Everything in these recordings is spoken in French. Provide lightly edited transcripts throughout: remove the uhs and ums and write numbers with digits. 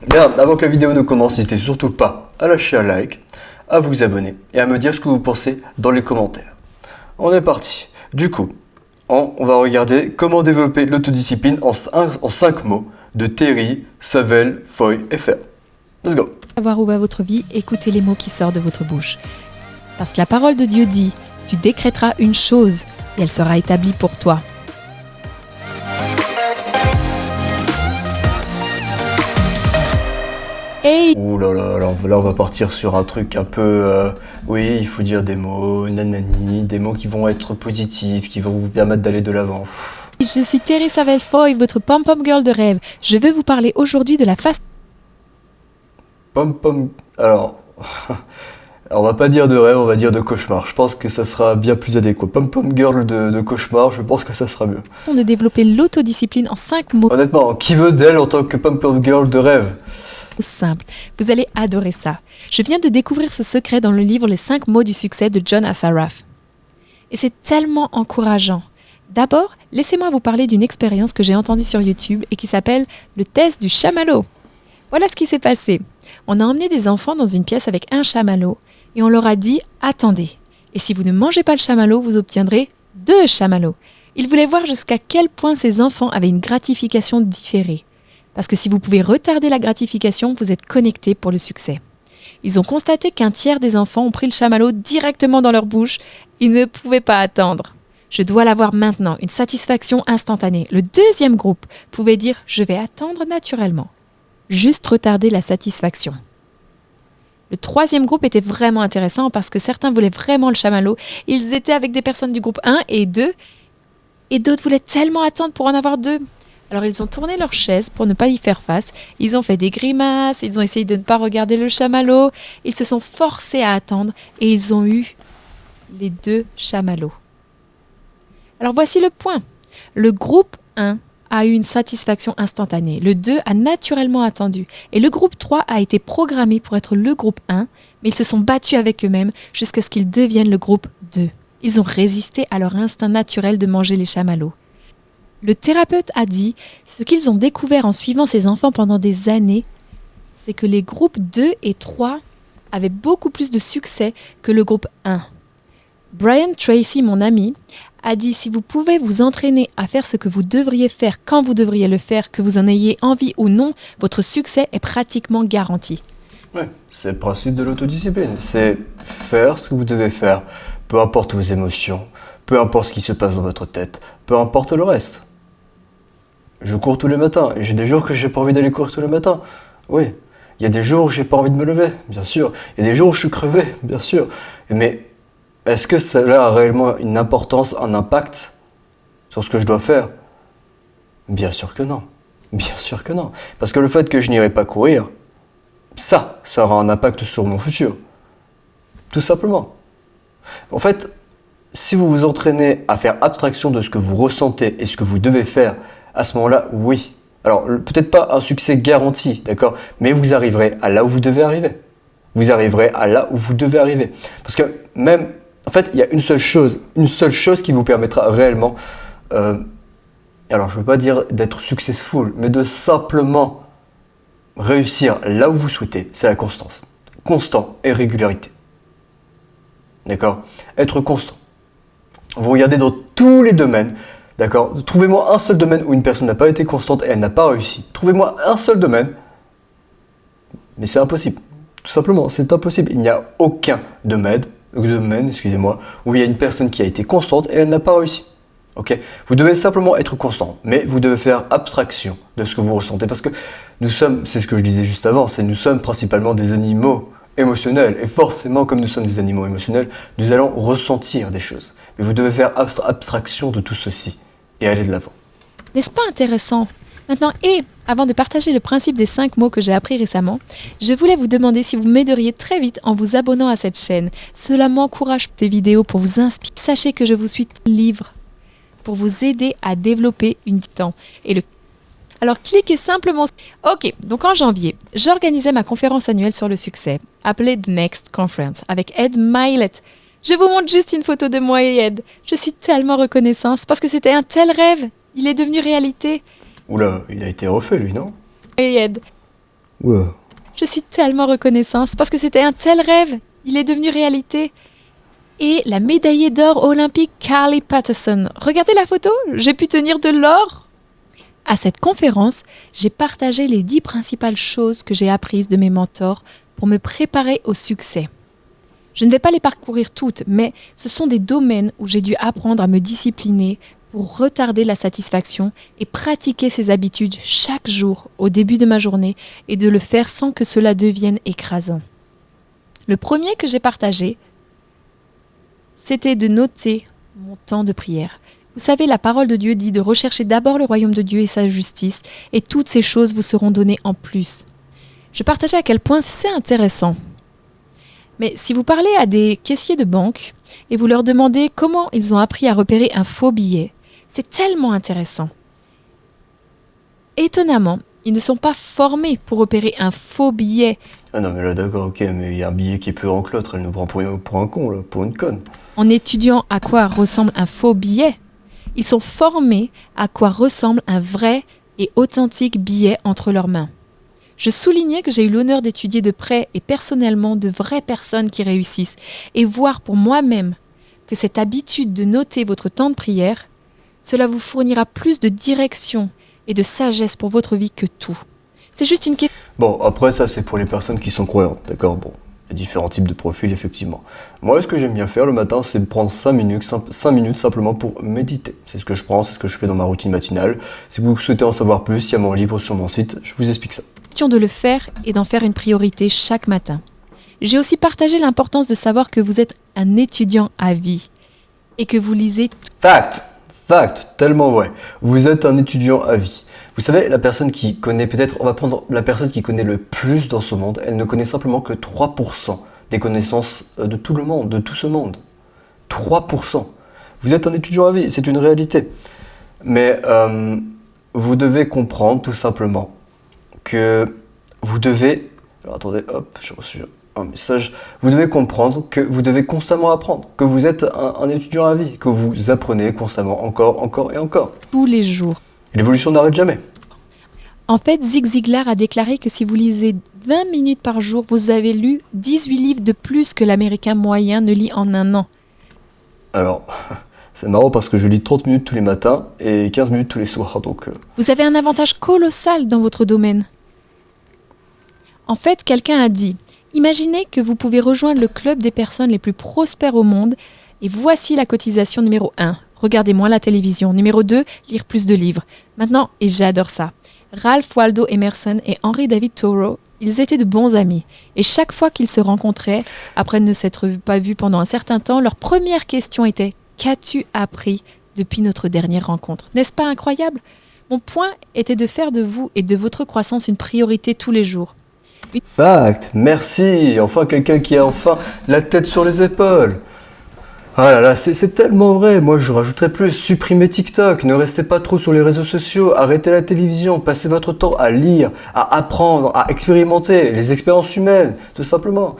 Bien, avant que la vidéo ne commence, n'hésitez surtout pas à lâcher un like, à vous abonner et à me dire ce que vous pensez dans les commentaires. On est parti. Du coup, on va regarder comment développer l'autodiscipline en 5 mots de Terry, Savelle, Foy et Fer. Let's go. Savoir où va votre vie, écoutez les mots qui sortent de votre bouche. Parce que la parole de Dieu dit, tu décréteras une chose et elle sera établie pour toi. Hey, Ouh là là, là on va partir sur un truc un peu... oui, il faut dire des mots, nanani, des mots qui vont être positifs, qui vont vous permettre d'aller de l'avant. je suis Terry Savelle Foy, votre pom-pom girl de rêve. Je vais vous parler aujourd'hui de la façon... Pom. Alors, on va pas dire de rêve, on va dire de cauchemar. Je pense que ça sera bien plus adéquat. Pom girl de cauchemar, je pense que ça sera mieux. de développer l'autodiscipline en 5 mots Honnêtement, qui veut d'elle en tant que pom girl de rêve? simples. Vous allez adorer ça. Je viens de découvrir ce secret dans le livre Les 5 mots du succès de John Assaraf. Et c'est tellement encourageant. D'abord, laissez-moi vous parler d'une expérience que j'ai entendue sur YouTube et qui s'appelle le test du chamallow. Voilà ce qui s'est passé. On a emmené des enfants dans une pièce avec un chamallow et on leur a dit « Attendez, et si vous ne mangez pas le chamallow, vous obtiendrez 2 chamallows ». Ils voulaient voir jusqu'à quel point ces enfants avaient une gratification différée. Parce que si vous pouvez retarder la gratification, vous êtes connecté pour le succès. Ils ont constaté qu'un tiers des enfants ont pris le chamallow directement dans leur bouche. Ils ne pouvaient pas attendre. Je dois l'avoir maintenant, une satisfaction instantanée. Le deuxième groupe pouvait dire « Je vais attendre naturellement ». Juste retarder la satisfaction. Le troisième groupe était vraiment intéressant parce que certains voulaient vraiment le chamallow. Ils étaient avec des personnes du groupe 1 et 2 et d'autres voulaient tellement attendre pour en avoir 2. Alors ils ont tourné leur chaise pour ne pas y faire face, ils ont fait des grimaces, ils ont essayé de ne pas regarder le chamallow, ils se sont forcés à attendre et ils ont eu les 2 chamallows. Alors voici le point. Le groupe 1 a eu une satisfaction instantanée, le 2 a naturellement attendu et le groupe 3 a été programmé pour être le groupe 1, mais ils se sont battus avec eux-mêmes jusqu'à ce qu'ils deviennent le groupe 2. Ils ont résisté à leur instinct naturel de manger les chamallows. Le thérapeute a dit, ce qu'ils ont découvert en suivant ces enfants pendant des années, c'est que les groupes 2 et 3 avaient beaucoup plus de succès que le groupe 1. Brian Tracy, mon ami, a dit, si vous pouvez vous entraîner à faire ce que vous devriez faire quand vous devriez le faire, que vous en ayez envie ou non, votre succès est pratiquement garanti. Ouais, c'est le principe de l'autodiscipline. C'est faire ce que vous devez faire. Peu importe vos émotions, peu importe ce qui se passe dans votre tête, peu importe le reste. Je cours tous les matins et j'ai des jours que j'ai pas envie d'aller courir tous les matins. Oui, il y a des jours où j'ai pas envie de me lever, bien sûr. Il y a des jours où je suis crevé, bien sûr. Mais est-ce que cela a réellement une importance, un impact sur ce que je dois faire? Bien sûr que non. Bien sûr que non. Parce que le fait que je n'irai pas courir, ça aura un impact sur mon futur. Tout simplement. En fait, si vous vous entraînez à faire abstraction de ce que vous ressentez et ce que vous devez faire, à ce moment-là, oui. Alors, peut-être pas un succès garanti, d'accord? Mais vous arriverez à là où vous devez arriver. Vous arriverez à là où vous devez arriver. Parce que même, en fait, il y a une seule chose qui vous permettra réellement, alors je ne veux pas dire d'être successful, mais de simplement réussir là où vous souhaitez, c'est la constance. Constant et régularité. D'accord? Être constant. Vous regardez dans tous les domaines, d'accord? Trouvez-moi un seul domaine où une personne n'a pas été constante et elle n'a pas réussi. Trouvez-moi un seul domaine, mais c'est impossible. Tout simplement, c'est impossible. Il n'y a aucun domaine, où il y a une personne qui a été constante et elle n'a pas réussi. Okay? Vous devez simplement être constant, mais vous devez faire abstraction de ce que vous ressentez parce que nous sommes, c'est ce que je disais juste avant, nous sommes principalement des animaux émotionnels et forcément comme nous sommes des animaux émotionnels, nous allons ressentir des choses. Mais vous devez faire abstraction de tout ceci et aller de l'avant. N'est-ce pas intéressant? Maintenant, et avant de partager le principe des 5 mots que j'ai appris récemment, je voulais vous demander si vous m'aideriez très vite en vous abonnant à cette chaîne. Cela m'encourage ces vidéos pour vous inspirer. Sachez que je vous suis livre pour vous aider à développer une temps. Alors cliquez simplement. Ok, donc en janvier, j'organisais ma conférence annuelle sur le succès, appelée The Next Conference, avec Ed Mylett. Je vous montre juste une photo de moi et Ed. Je suis tellement reconnaissante parce que c'était un tel rêve. Il est devenu réalité. Oula, il a été refait lui, non? Et Ed. Ouais. Je suis tellement reconnaissante parce que c'était un tel rêve. Il est devenu réalité. Et la médaillée d'or olympique Carly Patterson. Regardez la photo, j'ai pu tenir de l'or. À cette conférence, j'ai partagé les 10 principales choses que j'ai apprises de mes mentors pour me préparer au succès. Je ne vais pas les parcourir toutes, mais ce sont des domaines où j'ai dû apprendre à me discipliner pour retarder la satisfaction et pratiquer ces habitudes chaque jour au début de ma journée et de le faire sans que cela devienne écrasant. Le premier que j'ai partagé, c'était de noter mon temps de prière. Vous savez, la parole de Dieu dit de rechercher d'abord le royaume de Dieu et sa justice, et toutes ces choses vous seront données en plus. Je partageais à quel point c'est intéressant. Mais si vous parlez à des caissiers de banque et vous leur demandez comment ils ont appris à repérer un faux billet, c'est tellement intéressant. Étonnamment, ils ne sont pas formés pour repérer un faux billet Ah non, mais là, d'accord, ok, mais il y a un billet qui est plus grand que l'autre, elle nous prend pour un con, là, pour une conne. en étudiant à quoi ressemble un faux billet. Ils sont formés à quoi ressemble un vrai et authentique billet entre leurs mains. Je soulignais que j'ai eu l'honneur d'étudier de près et personnellement de vraies personnes qui réussissent et voir pour moi-même que cette habitude de noter votre temps de prière, cela vous fournira plus de direction et de sagesse pour votre vie que tout. C'est juste une question. Bon, après, ça, c'est pour les personnes qui sont croyantes, d'accord? Bon, il y a différents types de profils, effectivement. Moi, ce que j'aime bien faire le matin, c'est de prendre 5 minutes simplement pour méditer. C'est ce que je prends, c'est ce que je fais dans ma routine matinale. Si vous souhaitez en savoir plus, il y a mon livre sur mon site, je vous explique ça. De le faire et d'en faire une priorité chaque matin. J'ai aussi partagé l'importance de savoir que vous êtes un étudiant à vie et que vous lisez. Fact, tellement vrai. Vous êtes un étudiant à vie. Vous savez, la personne qui connaît on va prendre la personne qui connaît le plus dans ce monde, elle ne connaît simplement que 3% des connaissances de tout le monde, de tout ce monde. 3%. Vous êtes un étudiant à vie, c'est une réalité. Mais vous devez comprendre tout simplement que vous devez... Alors attendez, hop, j'ai reçu un message. Vous devez comprendre que vous devez constamment apprendre, que vous êtes un étudiant à vie, que vous apprenez constamment, encore et encore. Tous les jours. L'évolution n'arrête jamais. En fait, Zig Ziglar a déclaré que si vous lisez 20 minutes par jour, vous avez lu 18 livres de plus que l'Américain moyen ne lit en un an. Alors, c'est marrant parce que je lis 30 minutes tous les matins et 15 minutes tous les soirs, donc... Vous avez un avantage colossal dans votre domaine. En fait, quelqu'un a dit « Imaginez que vous pouvez rejoindre le club des personnes les plus prospères au monde et voici la cotisation numéro 1. Regardez moins la télévision. Numéro 2, lire plus de livres. Maintenant, et j'adore ça, Ralph Waldo Emerson et Henry David Thoreau, ils étaient de bons amis. Et chaque fois qu'ils se rencontraient, après ne s'être pas vus pendant un certain temps, leur première question était « Qu'as-tu appris depuis notre dernière rencontre ?» N'est-ce pas incroyable ? Mon point était de faire de vous et de votre croissance une priorité tous les jours. Fact, merci, enfin quelqu'un qui a enfin la tête sur les épaules. Ah là là, c'est tellement vrai, moi je rajouterais plus, supprimez TikTok, ne restez pas trop sur les réseaux sociaux, arrêtez la télévision, passez votre temps à lire, à apprendre, à expérimenter les expériences humaines, tout simplement.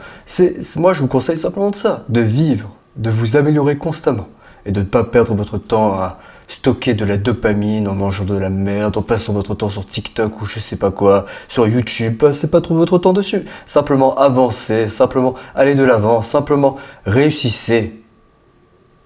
Moi je vous conseille simplement de ça, de vivre, de vous améliorer constamment et de ne pas perdre votre temps à stocker de la dopamine en mangeant de la merde, en passant votre temps sur TikTok ou je sais pas quoi, sur YouTube, passez pas trop votre temps dessus. Simplement avancez, simplement allez de l'avant, simplement réussissez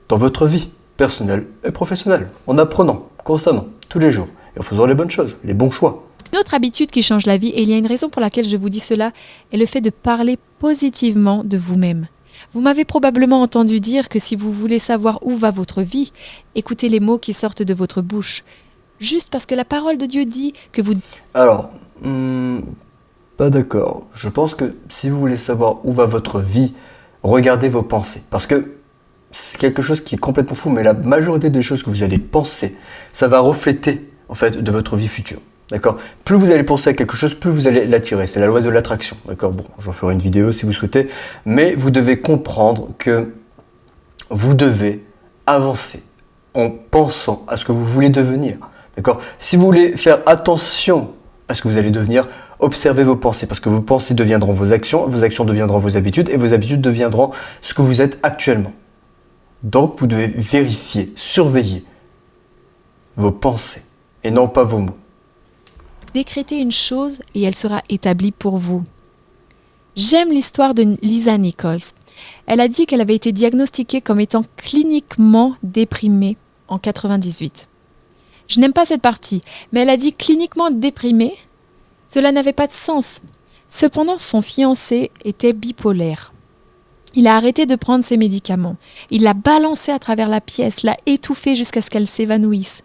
dans votre vie personnelle et professionnelle, en apprenant constamment, tous les jours, et en faisant les bonnes choses, les bons choix. Une autre habitude qui change la vie, et il y a une raison pour laquelle je vous dis cela, est le fait de parler positivement de vous-même. Vous m'avez probablement entendu dire que si vous voulez savoir où va votre vie, écoutez les mots qui sortent de votre bouche. Juste parce que la parole de Dieu dit que vous... Alors, pas d'accord. Je pense que si vous voulez savoir où va votre vie, regardez vos pensées. Parce que c'est quelque chose qui est complètement fou, mais la majorité des choses que vous allez penser, ça va refléter, en fait, de votre vie future. D'accord? Plus vous allez penser à quelque chose, plus vous allez l'attirer. C'est la loi de l'attraction. D'accord? Bon, j'en ferai une vidéo si vous souhaitez. Mais vous devez comprendre que vous devez avancer en pensant à ce que vous voulez devenir. D'accord? Si vous voulez faire attention à ce que vous allez devenir, observez vos pensées. Parce que vos pensées deviendront vos actions deviendront vos habitudes, et vos habitudes deviendront ce que vous êtes actuellement. Donc, vous devez vérifier, surveiller vos pensées, et non pas vos mots. décrétez une chose et elle sera établie pour vous. J'aime l'histoire de Lisa Nichols. Elle a dit qu'elle avait été diagnostiquée comme étant cliniquement déprimée en 98. Je n'aime pas cette partie, mais elle a dit cliniquement déprimée. Cela n'avait pas de sens. Cependant, son fiancé était bipolaire. Il a arrêté de prendre ses médicaments. Il l'a balancée à travers la pièce, l'a étouffée jusqu'à ce qu'elle s'évanouisse.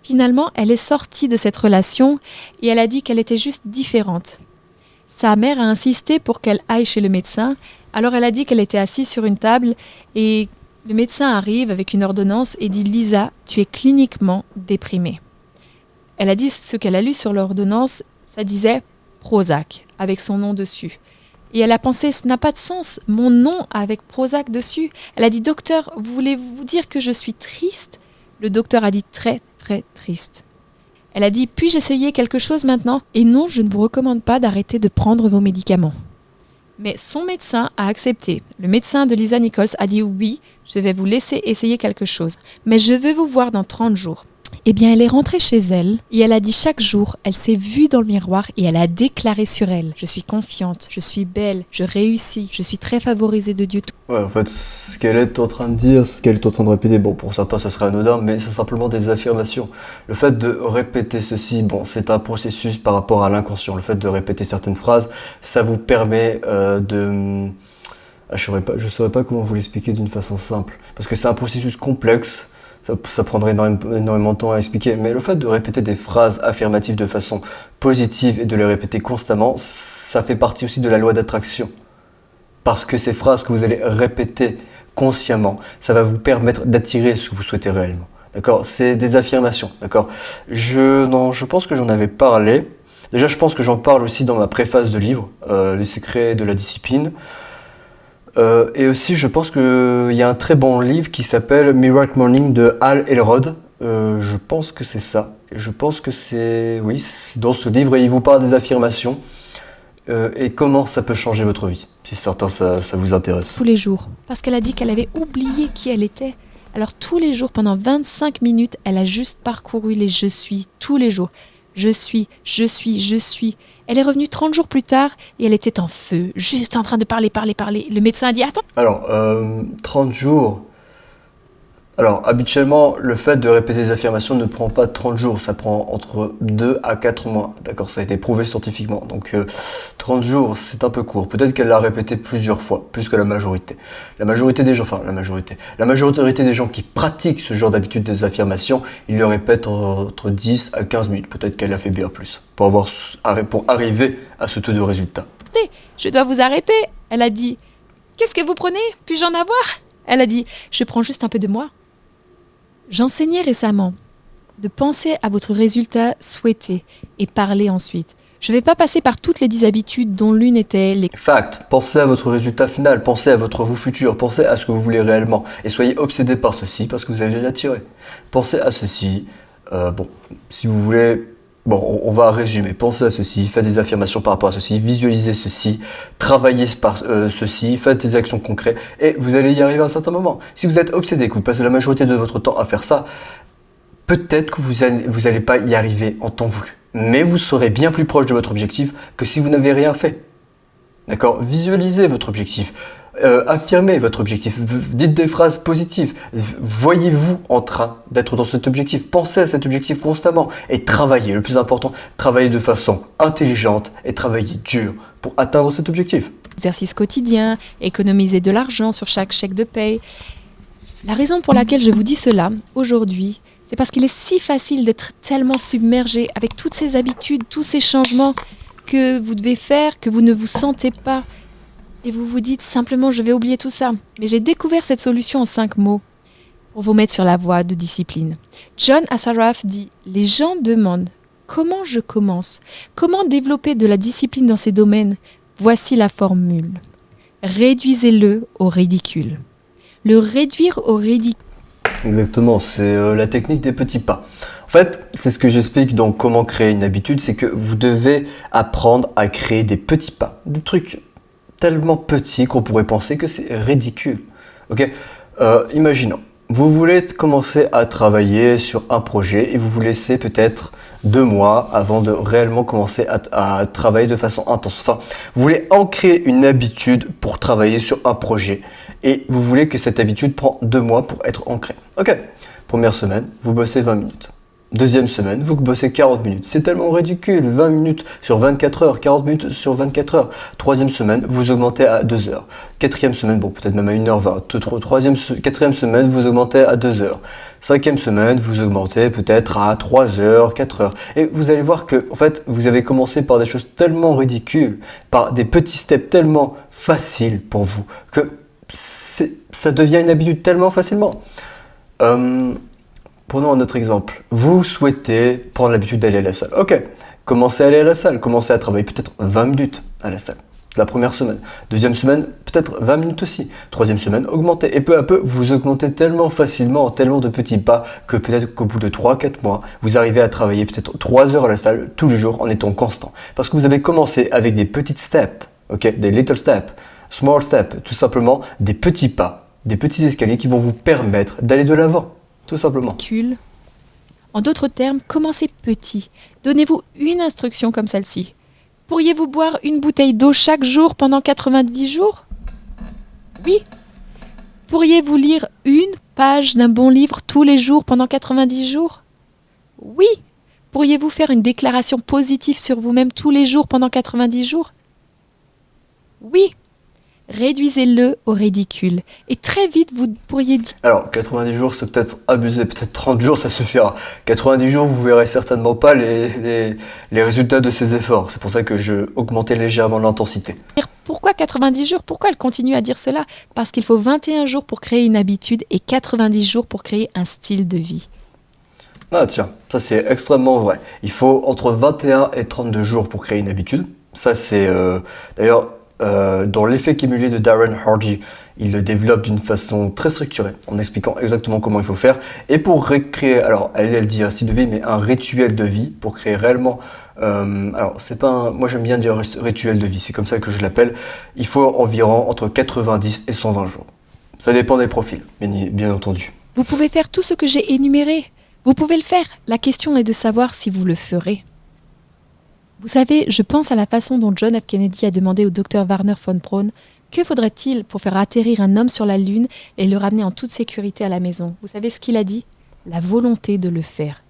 Finalement, elle est sortie de cette relation et elle a dit qu'elle était juste différente. Sa mère a insisté pour qu'elle aille chez le médecin, alors elle a dit qu'elle était assise sur une table et le médecin arrive avec une ordonnance et dit « Lisa, tu es cliniquement déprimée ». Elle a dit ce qu'elle a lu sur l'ordonnance, ça disait « Prozac » avec son nom dessus. Et elle a pensé, ce n'a pas de sens, mon nom avec Prozac dessus. Elle a dit, docteur, voulez-vous dire que je suis triste ? Le docteur a dit très, très triste. Elle a dit, puis-je essayer quelque chose maintenant ? Et non, je ne vous recommande pas d'arrêter de prendre vos médicaments. Mais son médecin a accepté. Le médecin de Lisa Nichols a dit, oui, je vais vous laisser essayer quelque chose. Mais je veux vous voir dans 30 jours. Eh bien, elle est rentrée chez elle et elle a dit chaque jour, elle s'est vue dans le miroir et elle a déclaré sur elle. Je suis confiante, je suis belle, je réussis, je suis très favorisée de Dieu. Ouais, en fait, ce qu'elle est en train de dire, ce qu'elle est en train de répéter, bon, pour certains, ça serait anodin, mais c'est simplement des affirmations. Le fait de répéter ceci, bon, c'est un processus par rapport à l'inconscient. Le fait de répéter certaines phrases, ça vous permet de... je saurais pas comment vous l'expliquer d'une façon simple, parce que c'est un processus complexe. Ça prendrait énormément de temps à expliquer, mais le fait de répéter des phrases affirmatives de façon positive et de les répéter constamment, ça fait partie aussi de la loi d'attraction. Parce que ces phrases que vous allez répéter consciemment, ça va vous permettre d'attirer ce que vous souhaitez réellement. D'accord ? C'est des affirmations. D'accord ? Je pense que j'en avais parlé. Déjà, je pense que j'en parle aussi dans ma préface de livre, Les secrets de la discipline. Et aussi, je pense qu'il y a un très bon livre qui s'appelle Miracle Morning de Hal Elrod. Je pense que c'est ça. Et je pense que c'est dans ce livre et il vous parle des affirmations et comment ça peut changer votre vie. Si certains ça vous intéresse. Tous les jours, parce qu'elle a dit qu'elle avait oublié qui elle était. Alors tous les jours, pendant 25 minutes, elle a juste parcouru les « je suis » tous les jours. Je suis, je suis, je suis. Elle est revenue 30 jours plus tard et elle était en feu, juste en train de parler. Le médecin a dit « Attends !» Alors, 30 jours... Alors, habituellement, le fait de répéter des affirmations ne prend pas 30 jours, ça prend entre 2 à 4 mois. D'accord, ça a été prouvé scientifiquement. Donc, 30 jours, c'est un peu court. Peut-être qu'elle l'a répété plusieurs fois, plus que la majorité. La majorité des gens qui pratiquent ce genre d'habitude des affirmations, ils le répètent entre 10 à 15 minutes. Peut-être qu'elle a fait bien plus, pour arriver à ce taux de résultat. Je dois vous arrêter, elle a dit. Qu'est-ce que vous prenez ? Puis-je en avoir ? Elle a dit, je prends juste un peu de moi. J'enseignais récemment de penser à votre résultat souhaité et parler ensuite. Je ne vais pas passer par toutes les 10 habitudes dont l'une était les... Fact, pensez à votre résultat final, pensez à votre vous futur, pensez à ce que vous voulez réellement et soyez obsédé par ceci parce que vous allez l'attirer. Pensez à ceci, si vous voulez... Bon, on va résumer. Pensez à ceci, faites des affirmations par rapport à ceci, visualisez ceci, travaillez par ceci, faites des actions concrètes et vous allez y arriver à un certain moment. Si vous êtes obsédé, que vous passez la majorité de votre temps à faire ça, peut-être que vous allez pas y arriver en temps voulu. Mais vous serez bien plus proche de votre objectif que si vous n'avez rien fait. D'accord ? Visualisez votre objectif. Affirmez votre objectif, dites des phrases positives, voyez-vous en train d'être dans cet objectif, pensez à cet objectif constamment et travaillez, le plus important, travaillez de façon intelligente et travaillez dur pour atteindre cet objectif. Exercice quotidien, économiser de l'argent sur chaque chèque de paye. La raison pour laquelle je vous dis cela aujourd'hui, c'est parce qu'il est si facile d'être tellement submergé avec toutes ces habitudes, tous ces changements que vous devez faire, que vous ne vous sentez pas. Et vous vous dites simplement, je vais oublier tout ça. Mais j'ai découvert cette solution en 5 mots pour vous mettre sur la voie de discipline. John Assaraf dit, les gens demandent, comment je commence ? Comment développer de la discipline dans ces domaines ? Voici la formule. Réduisez-le au ridicule. Le réduire au ridicule. Exactement, c'est la technique des petits pas. En fait, c'est ce que j'explique dans comment créer une habitude, c'est que vous devez apprendre à créer des petits pas, des trucs tellement petits qu'on pourrait penser que c'est ridicule. Ok, imaginons, Vous voulez commencer à travailler sur un projet et vous vous laissez peut-être 2 mois avant de réellement commencer à travailler de façon intense. Enfin, vous voulez ancrer une habitude pour travailler sur un projet et vous voulez que cette habitude prend 2 mois pour être ancrée. Ok, première semaine, vous bossez 20 minutes. Deuxième semaine, vous bossez 40 minutes. C'est tellement ridicule, 20 minutes sur 24 heures, 40 minutes sur 24 heures. Troisième semaine, vous augmentez à 2 heures. Quatrième semaine, bon peut-être même à 1h20. Quatrième semaine, vous augmentez à 2 heures. Cinquième semaine, vous augmentez peut-être à 3 heures, 4 heures. Et vous allez voir que, en fait, vous avez commencé par des choses tellement ridicules, par des petits steps tellement faciles pour vous, que ça devient une habitude tellement facilement. Prenons un autre exemple. Vous souhaitez prendre l'habitude d'aller à la salle. Ok, commencez à aller à la salle. Commencez à travailler peut-être 20 minutes à la salle. La première semaine. Deuxième semaine, peut-être 20 minutes aussi. Troisième semaine, augmentez. Et peu à peu, vous augmentez tellement facilement, tellement de petits pas, que peut-être qu'au bout de 3-4 mois, vous arrivez à travailler peut-être 3 heures à la salle tous les jours en étant constant. Parce que vous avez commencé avec des petites steps, ok, des little steps, small steps, tout simplement des petits pas, des petits escaliers qui vont vous permettre d'aller de l'avant. Tout simplement. Ridicule. En d'autres termes, commencez petit. Donnez-vous une instruction comme celle-ci. Pourriez-vous boire une bouteille d'eau chaque jour pendant 90 jours? Oui. Pourriez-vous lire une page d'un bon livre tous les jours pendant 90 jours? Oui. Pourriez-vous faire une déclaration positive sur vous-même tous les jours pendant 90 jours? Oui. Réduisez-le au ridicule. Et très vite, vous pourriez dire... Alors, 90 jours, c'est peut-être abusé, peut-être 30 jours, ça suffira. 90 jours, vous verrez certainement pas les résultats de ces efforts. C'est pour ça que je augmentais légèrement l'intensité. Pourquoi 90 jours? Pourquoi elle continue à dire cela? Parce qu'il faut 21 jours pour créer une habitude et 90 jours pour créer un style de vie. Ah tiens, ça c'est extrêmement vrai. Il faut entre 21 et 32 jours pour créer une habitude. Ça c'est d'ailleurs dans l'effet cumulé de Darren Hardy, il le développe d'une façon très structurée, en expliquant exactement comment il faut faire. Et pour recréer, alors elle dit un style de vie, mais un rituel de vie, pour créer réellement, alors c'est pas moi j'aime bien dire rituel de vie, c'est comme ça que je l'appelle, il faut environ entre 90 et 120 jours. Ça dépend des profils, bien entendu. Vous pouvez faire tout ce que j'ai énuméré. Vous pouvez le faire. La question est de savoir si vous le ferez. Vous savez, je pense à la façon dont John F. Kennedy a demandé au Dr Wernher von Braun que faudrait-il pour faire atterrir un homme sur la Lune et le ramener en toute sécurité à la maison. Vous savez ce qu'il a dit? La volonté de le faire.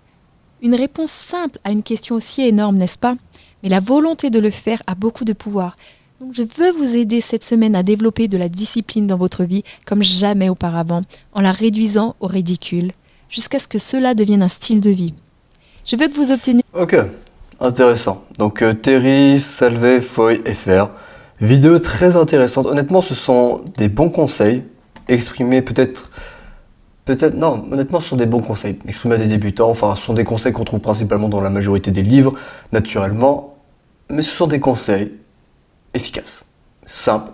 Une réponse simple à une question aussi énorme, n'est-ce pas? Mais la volonté de le faire a beaucoup de pouvoir. Donc je veux vous aider cette semaine à développer de la discipline dans votre vie comme jamais auparavant, en la réduisant au ridicule, jusqu'à ce que cela devienne un style de vie. Je veux que vous obteniez... Ok, intéressant. Donc Terry, Salvé, Foy et Fer. Vidéo très intéressante. Honnêtement, ce sont des bons conseils exprimés peut-être non, honnêtement, ce sont des bons conseils exprimés à des débutants. Enfin, ce sont des conseils qu'on trouve principalement dans la majorité des livres, naturellement. Mais ce sont des conseils efficaces, simples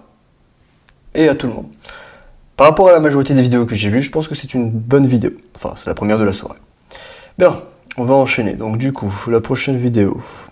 et à tout le monde. Par rapport à la majorité des vidéos que j'ai vues, je pense que c'est une bonne vidéo. Enfin, c'est la première de la soirée. Bien, on va enchaîner. Donc du coup, la prochaine vidéo.